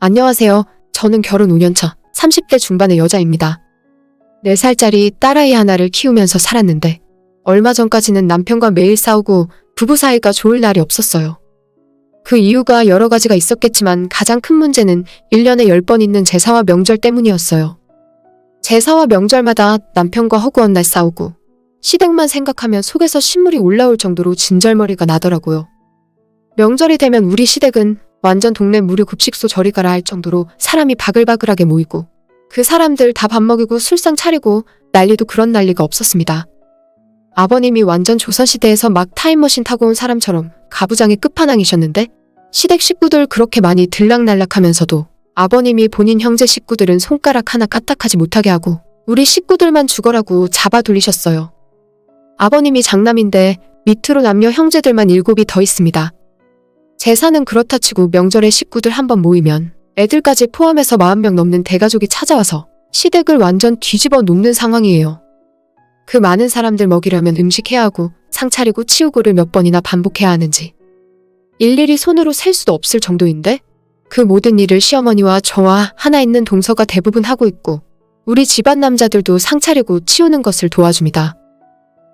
안녕하세요. 저는 결혼 5년차 30대 중반의 여자입니다. 4살짜리 딸아이 하나를 키우면서 살았는데 얼마 전까지는 남편과 매일 싸우고 부부 사이가 좋을 날이 없었어요. 그 이유가 여러 가지가 있었겠지만 가장 큰 문제는 1년에 10번 있는 제사와 명절 때문이었어요. 제사와 명절마다 남편과 허구한 날 싸우고 시댁만 생각하면 속에서 신물이 올라올 정도로 진절머리가 나더라고요. 명절이 되면 우리 시댁은 완전 동네 무료 급식소 저리 가라 할 정도로 사람이 바글바글하게 모이고 그 사람들 다 밥 먹이고 술상 차리고 난리도 그런 난리가 없었습니다. 아버님이 완전 조선시대에서 막 타임머신 타고 온 사람처럼 가부장의 끝판왕이셨는데 시댁 식구들 그렇게 많이 들락날락하면서도 아버님이 본인 형제 식구들은 손가락 하나 까딱하지 못하게 하고 우리 식구들만 죽어라고 잡아 돌리셨어요. 아버님이 장남인데 밑으로 남녀 형제들만 7이 더 있습니다. 제사는 그렇다 치고 명절에 식구들 한번 모이면 애들까지 포함해서 40명 넘는 대가족이 찾아와서 시댁을 완전 뒤집어 놓는 상황이에요. 그 많은 사람들 먹이려면 음식해야 하고 상 차리고 치우고를 몇 번이나 반복해야 하는지 일일이 손으로 셀 수도 없을 정도인데 그 모든 일을 시어머니와 저와 하나 있는 동서가 대부분 하고 있고 우리 집안 남자들도 상 차리고 치우는 것을 도와줍니다.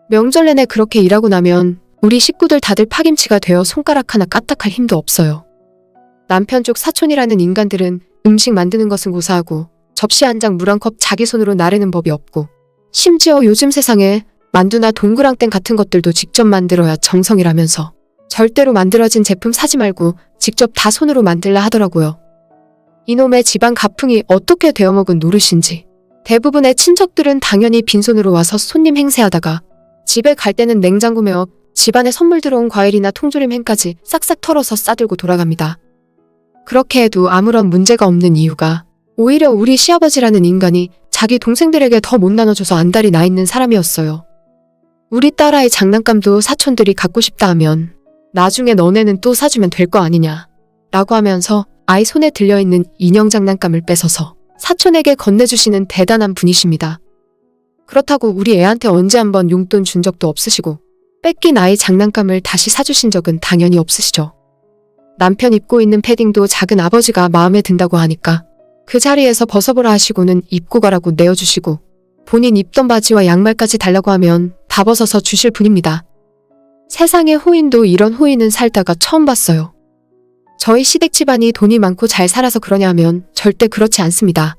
명절 내내 그렇게 일하고 나면 우리 식구들 다들 파김치가 되어 손가락 하나 까딱할 힘도 없어요. 남편 쪽 사촌이라는 인간들은 음식 만드는 것은 고사하고 접시 한 장 물 한 컵 자기 손으로 나르는 법이 없고 심지어 요즘 세상에 만두나 동그랑땡 같은 것들도 직접 만들어야 정성이라면서 절대로 만들어진 제품 사지 말고 직접 다 손으로 만들라 하더라고요. 이놈의 집안 가풍이 어떻게 되어먹은 노릇인지 대부분의 친척들은 당연히 빈손으로 와서 손님 행세하다가 집에 갈 때는 냉장고 메어 집안에 선물 들어온 과일이나 통조림 햄까지 싹싹 털어서 싸들고 돌아갑니다. 그렇게 해도 아무런 문제가 없는 이유가 오히려 우리 시아버지라는 인간이 자기 동생들에게 더 못 나눠줘서 안달이 나 있는 사람이었어요. 우리 딸아이 장난감도 사촌들이 갖고 싶다 하면 나중에 너네는 또 사주면 될 거 아니냐 라고 하면서 아이 손에 들려있는 인형 장난감을 뺏어서 사촌에게 건네주시는 대단한 분이십니다. 그렇다고 우리 애한테 언제 한번 용돈 준 적도 없으시고 뺏긴 아이 장난감을 다시 사주신 적은 당연히 없으시죠. 남편 입고 있는 패딩도 작은 아버지가 마음에 든다고 하니까 그 자리에서 벗어보라 하시고는 입고 가라고 내어주시고 본인 입던 바지와 양말까지 달라고 하면 다 벗어서 주실 분입니다. 세상에 호인도 이런 호인은 살다가 처음 봤어요. 저희 시댁 집안이 돈이 많고 잘 살아서 그러냐 하면 절대 그렇지 않습니다.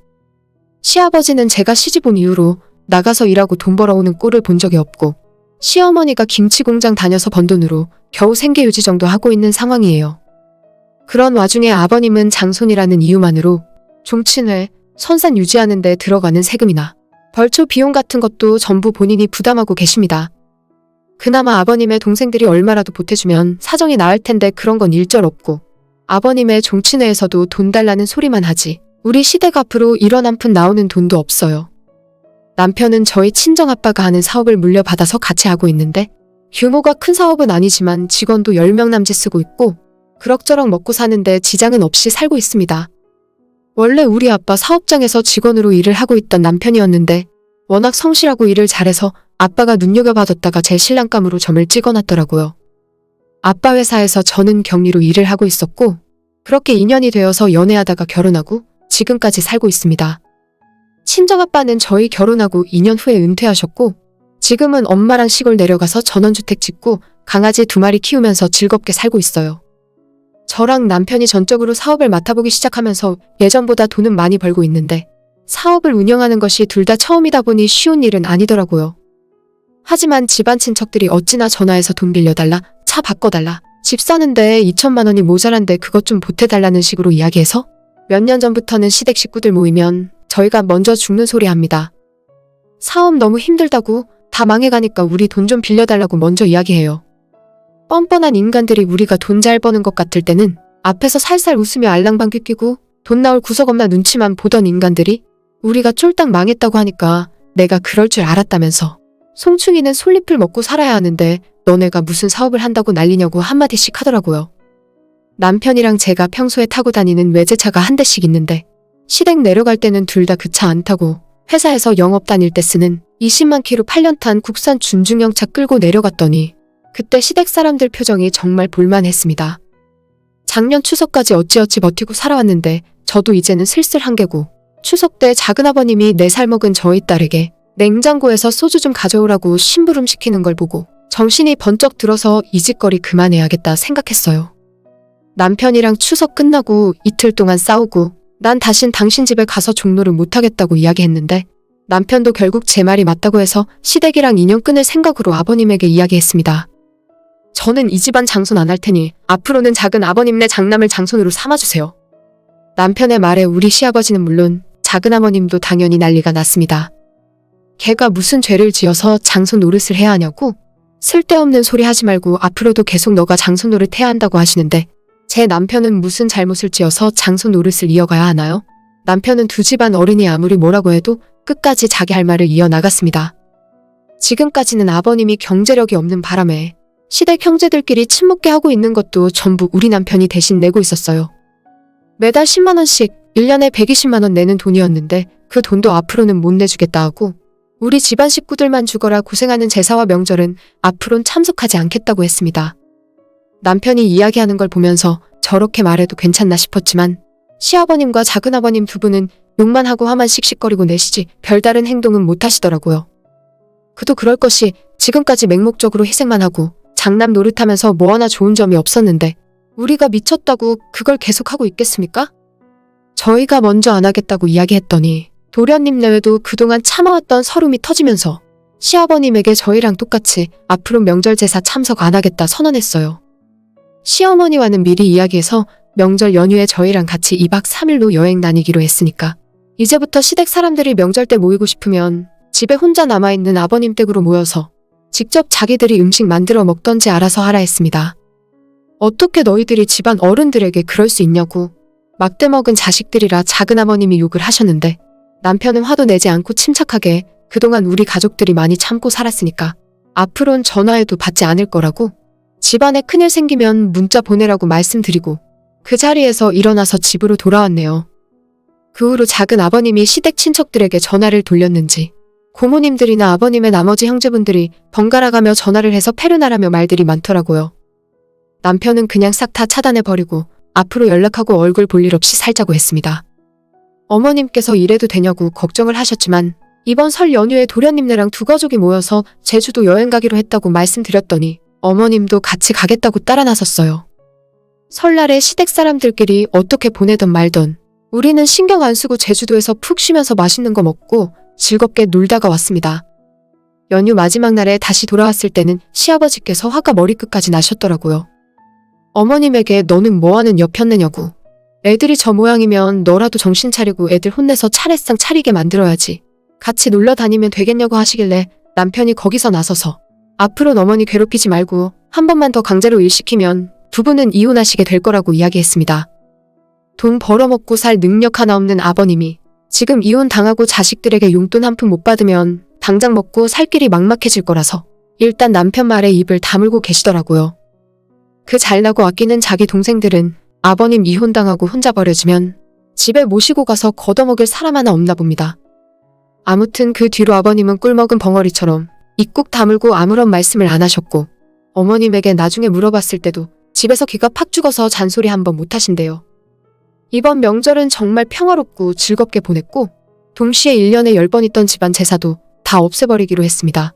시아버지는 제가 시집 온 이후로 나가서 일하고 돈 벌어오는 꼴을 본 적이 없고 시어머니가 김치 공장 다녀서 번 돈으로 겨우 생계 유지 정도 하고 있는 상황이에요. 그런 와중에 아버님은 장손이라는 이유만으로 종친회, 선산 유지하는 데 들어가는 세금이나 벌초 비용 같은 것도 전부 본인이 부담하고 계십니다. 그나마 아버님의 동생들이 얼마라도 보태주면 사정이 나을 텐데 그런 건 일절 없고 아버님의 종친회에서도 돈 달라는 소리만 하지 우리 시댁 앞으로 1원 한 푼 나오는 돈도 없어요. 남편은 저희 친정아빠가 하는 사업을 물려받아서 같이 하고 있는데 규모가 큰 사업은 아니지만 직원도 10명 남짓 쓰고 있고 그럭저럭 먹고 사는데 지장은 없이 살고 있습니다. 원래 우리 아빠 사업장에서 직원으로 일을 하고 있던 남편이었는데 워낙 성실하고 일을 잘해서 아빠가 눈여겨봐뒀다가 제 신랑감으로 점을 찍어놨더라고요. 아빠 회사에서 저는 격리로 일을 하고 있었고 그렇게 인연이 되어서 연애하다가 결혼하고 지금까지 살고 있습니다. 친정아빠는 저희 결혼하고 2년 후에 은퇴하셨고 지금은 엄마랑 시골 내려가서 전원주택 짓고 강아지 2마리 키우면서 즐겁게 살고 있어요. 저랑 남편이 전적으로 사업을 맡아보기 시작하면서 예전보다 돈은 많이 벌고 있는데 사업을 운영하는 것이 둘 다 처음이다 보니 쉬운 일은 아니더라고요. 하지만 집안 친척들이 어찌나 전화해서 돈 빌려달라, 차 바꿔달라, 집 사는데 2천만 원이 모자란데 그것 좀 보태달라는 식으로 이야기해서 몇 년 전부터는 시댁 식구들 모이면 저희가 먼저 죽는 소리 합니다. 사업 너무 힘들다고 다 망해가니까 우리 돈 좀 빌려달라고 먼저 이야기해요. 뻔뻔한 인간들이 우리가 돈 잘 버는 것 같을 때는 앞에서 살살 웃으며 알랑방 뀌끼고 돈 나올 구석 없나 눈치만 보던 인간들이 우리가 쫄딱 망했다고 하니까 내가 그럴 줄 알았다면서 송충이는 솔잎을 먹고 살아야 하는데 너네가 무슨 사업을 한다고 난리냐고 한마디씩 하더라고요. 남편이랑 제가 평소에 타고 다니는 외제차가 한 대씩 있는데 시댁 내려갈 때는 둘 다 그 차 안 타고 회사에서 영업 다닐 때 쓰는 20만 킬로 8년 탄 국산 준중형 차 끌고 내려갔더니 그때 시댁 사람들 표정이 정말 볼만했습니다. 작년 추석까지 어찌어찌 버티고 살아왔는데 저도 이제는 슬슬 한계고 추석 때 작은아버님이 4살 먹은 저희 딸에게 냉장고에서 소주 좀 가져오라고 심부름 시키는 걸 보고 정신이 번쩍 들어서 이 짓거리 그만해야겠다 생각했어요. 남편이랑 추석 끝나고 이틀 동안 싸우고 난 다신 당신 집에 가서 종로를 못하겠다고 이야기했는데 남편도 결국 제 말이 맞다고 해서 시댁이랑 인연 끊을 생각으로 아버님에게 이야기했습니다. 저는 이 집안 장손 안 할 테니 앞으로는 작은 아버님네 장남을 장손으로 삼아주세요. 남편의 말에 우리 시아버지는 물론 작은 아버님도 당연히 난리가 났습니다. 걔가 무슨 죄를 지어서 장손 노릇을 해야 하냐고? 쓸데없는 소리 하지 말고 앞으로도 계속 너가 장손 노릇 해야 한다고 하시는데 제 남편은 무슨 잘못을 지어서 장손 노릇을 이어가야 하나요? 남편은 두 집안 어른이 아무리 뭐라고 해도 끝까지 자기 할 말을 이어나갔습니다. 지금까지는 아버님이 경제력이 없는 바람에 시댁 형제들끼리 친목게 하고 있는 것도 전부 우리 남편이 대신 내고 있었어요. 매달 10만 원씩 1년에 120만 원 내는 돈이었는데 그 돈도 앞으로는 못 내주겠다 하고 우리 집안 식구들만 죽어라 고생하는 제사와 명절은 앞으론 참석하지 않겠다고 했습니다. 남편이 이야기하는 걸 보면서 저렇게 말해도 괜찮나 싶었지만 시아버님과 작은아버님 두 분은 욕만 하고 화만 씩씩거리고 내시지 별다른 행동은 못 하시더라고요. 그도 그럴 것이 지금까지 맹목적으로 희생만 하고 장남 노릇하면서 뭐 하나 좋은 점이 없었는데 우리가 미쳤다고 그걸 계속하고 있겠습니까? 저희가 먼저 안 하겠다고 이야기했더니 도련님 내외도 그동안 참아왔던 서름이 터지면서 시아버님에게 저희랑 똑같이 앞으로 명절 제사 참석 안 하겠다 선언했어요. 시어머니와는 미리 이야기해서 명절 연휴에 저희랑 같이 2박 3일로 여행 다니기로 했으니까 이제부터 시댁 사람들이 명절 때 모이고 싶으면 집에 혼자 남아있는 아버님 댁으로 모여서 직접 자기들이 음식 만들어 먹던지 알아서 하라 했습니다. 어떻게 너희들이 집안 어른들에게 그럴 수 있냐고 막대 먹은 자식들이라 작은아버님이 욕을 하셨는데 남편은 화도 내지 않고 침착하게 그동안 우리 가족들이 많이 참고 살았으니까 앞으론 전화해도 받지 않을 거라고 집안에 큰일 생기면 문자 보내라고 말씀드리고 그 자리에서 일어나서 집으로 돌아왔네요. 그 후로 작은 아버님이 시댁 친척들에게 전화를 돌렸는지 고모님들이나 아버님의 나머지 형제분들이 번갈아가며 전화를 해서 페르나라며 말들이 많더라고요. 남편은 그냥 싹 다 차단해버리고 앞으로 연락하고 얼굴 볼 일 없이 살자고 했습니다. 어머님께서 이래도 되냐고 걱정을 하셨지만 이번 설 연휴에 도련님네랑 두 가족이 모여서 제주도 여행 가기로 했다고 말씀드렸더니 어머님도 같이 가겠다고 따라 나섰어요. 설날에 시댁 사람들끼리 어떻게 보내던 말던 우리는 신경 안 쓰고 제주도에서 푹 쉬면서 맛있는 거 먹고 즐겁게 놀다가 왔습니다. 연휴 마지막 날에 다시 돌아왔을 때는 시아버지께서 화가 머리끝까지 나셨더라고요. 어머님에게 너는 뭐하는 여편네냐고. 애들이 저 모양이면 너라도 정신 차리고 애들 혼내서 차례상 차리게 만들어야지. 같이 놀러 다니면 되겠냐고 하시길래 남편이 거기서 나서서 앞으로 어머니 괴롭히지 말고 한 번만 더 강제로 일 시키면 두 분은 이혼하시게 될 거라고 이야기했습니다. 돈 벌어먹고 살 능력 하나 없는 아버님이 지금 이혼 당하고 자식들에게 용돈 한 푼 못 받으면 당장 먹고 살 길이 막막해질 거라서 일단 남편 말에 입을 다물고 계시더라고요. 그 잘나고 아끼는 자기 동생들은 아버님 이혼당하고 혼자 버려지면 집에 모시고 가서 걷어먹을 사람 하나 없나 봅니다. 아무튼 그 뒤로 아버님은 꿀먹은 벙어리처럼 입 꾹 다물고 아무런 말씀을 안 하셨고 어머님에게 나중에 물어봤을 때도 집에서 기가 팍 죽어서 잔소리 한번 못 하신대요. 이번 명절은 정말 평화롭고 즐겁게 보냈고 동시에 1년에 10번 있던 집안 제사도 다 없애버리기로 했습니다.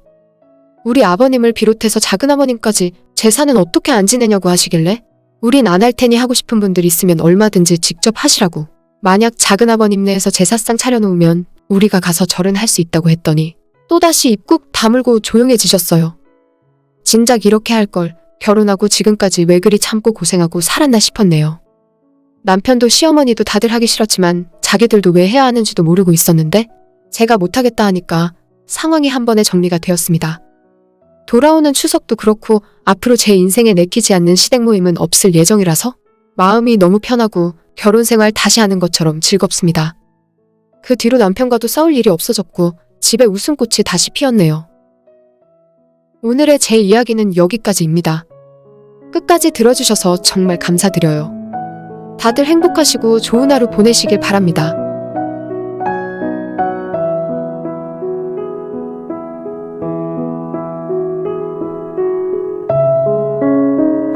우리 아버님을 비롯해서 작은아버님까지 제사는 어떻게 안 지내냐고 하시길래 우린 안 할 테니 하고 싶은 분들 있으면 얼마든지 직접 하시라고. 만약 작은아버님네에서 제사상 차려놓으면 우리가 가서 절은 할 수 있다고 했더니 또다시 입 꾹 다물고 조용해지셨어요. 진작 이렇게 할 걸 결혼하고 지금까지 왜 그리 참고 고생하고 살았나 싶었네요. 남편도 시어머니도 다들 하기 싫었지만 자기들도 왜 해야 하는지도 모르고 있었는데 제가 못하겠다 하니까 상황이 한 번에 정리가 되었습니다. 돌아오는 추석도 그렇고 앞으로 제 인생에 내키지 않는 시댁 모임은 없을 예정이라서 마음이 너무 편하고 결혼 생활 다시 하는 것처럼 즐겁습니다. 그 뒤로 남편과도 싸울 일이 없어졌고 집에 웃음꽃이 다시 피었네요. 오늘의 제 이야기는 여기까지입니다. 끝까지 들어주셔서 정말 감사드려요. 다들 행복하시고 좋은 하루 보내시길 바랍니다.